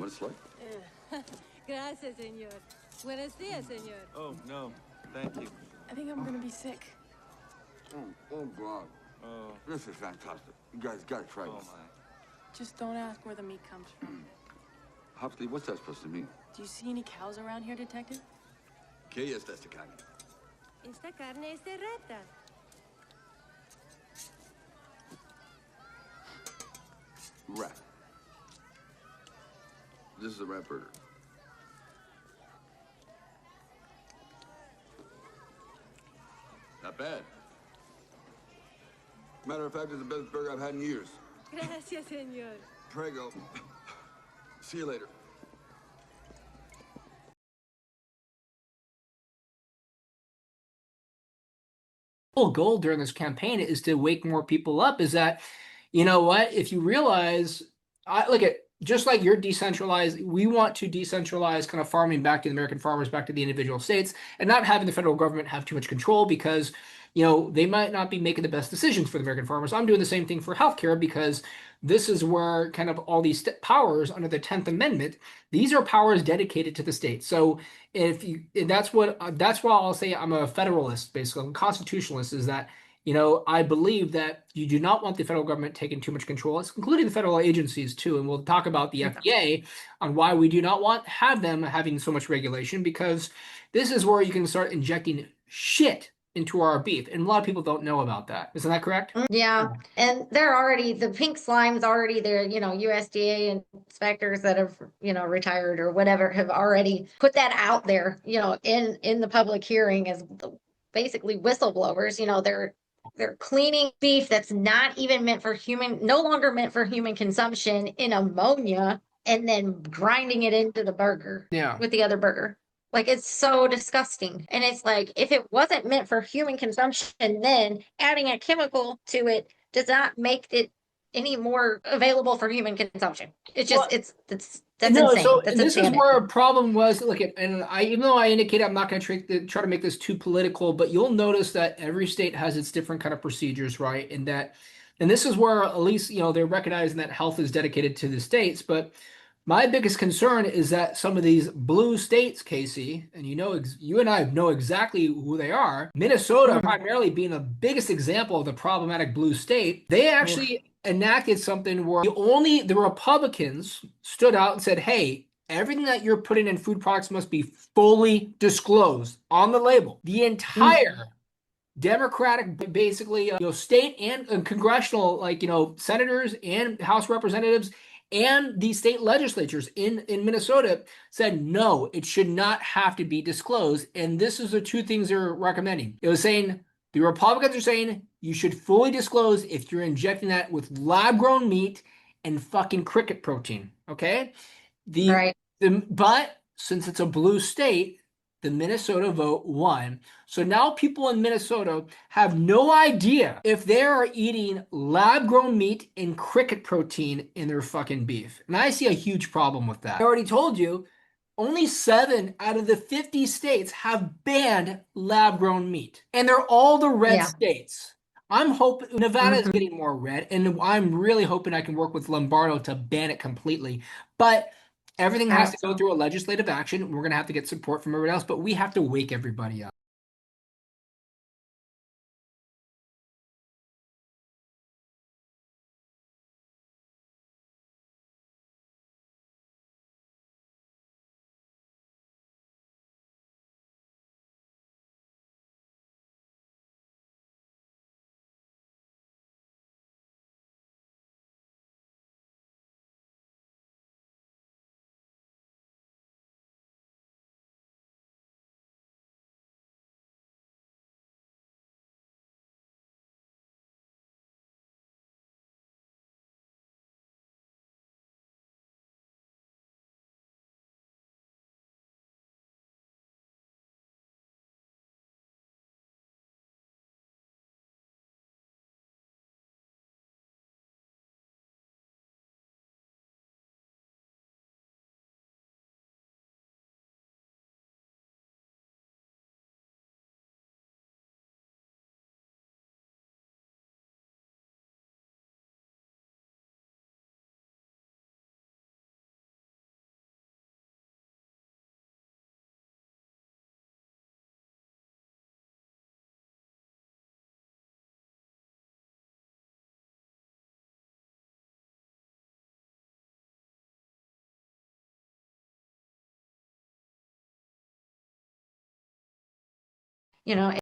what it's like? Gracias, señor. Buenos días, señor. Oh, no. Thank you. I think I'm gonna be sick. Oh, God. Oh. This is fantastic. You guys gotta try Oh, this. my. Just don't ask where the meat comes from. Hopsley, what's that supposed to mean? Do you see any cows around here, Detective? ¿Qué es esta carne? Esta carne es de rata. Rat. This is a rat burger. Not bad. Matter of fact, it's the best burger I've had in years. Gracias, señor. Prego. See you later. Whole goal during this campaign is to wake more people up. Is that, you know what? If you realize, I look at just like you're decentralized, we want to decentralize kind of farming back to the American farmers, back to the individual states, and not having the federal government have too much control because, you know, they might not be making the best decisions for the American farmers. I'm doing the same thing for healthcare because this is where kind of all these powers under the 10th Amendment, these are powers dedicated to the state. So if you, that's why I'll say I'm a federalist, basically, I'm a constitutionalist, is that, you know, I believe that you do not want the federal government taking too much control, including the federal agencies too. And we'll talk about the FDA on why we do not have them having so much regulation, because this is where you can start injecting shit into our beef. And a lot of people don't know about that. Isn't that correct? Yeah. And they're already, the pink slime's already there, you know, USDA inspectors that have, you know, retired or whatever have already put that out there, you know, in the public hearing as basically whistleblowers. You know, they're cleaning beef that's not even meant for no longer meant for human consumption in ammonia and then grinding it into the burger with the other burger. Like, it's so disgusting. And it's like, if it wasn't meant for human consumption, then adding a chemical to it does not make it any more available for human consumption. It's just, that's insane. So That's this is insanity. where a problem was. Look at, and even though I indicated I'm not going to try to make this too political, but you'll notice that every state has its different kind of procedures, right? And this is where at least, you know, they're recognizing that health is dedicated to the states. But my biggest concern is that some of these blue states, Casey, and you know, you and I know exactly who they are. Minnesota, primarily being the biggest example of the problematic blue state, they actually enacted something where the Republicans stood out and said, hey, everything that you're putting in food products must be fully disclosed on the label. The entire Democratic, basically, you know, state and congressional, like, you know, senators and House representatives and the state legislatures in Minnesota said, no, it should not have to be disclosed. And this is the two things they're recommending. It was saying, the Republicans are saying you should fully disclose if you're injecting that with lab-grown meat and fucking cricket protein, okay? But since it's a blue state, the Minnesota vote won. So now people in Minnesota have no idea if they are eating lab-grown meat and cricket protein in their fucking beef. And I see a huge problem with that. I already told you, only 7 out of the 50 states have banned lab-grown meat. And they're all the red states. I'm hoping Nevada is getting more red, and I'm really hoping I can work with Lombardo to ban it completely. But everything has to go through a legislative action. We're going to have to get support from everyone else, but we have to wake everybody up. you know,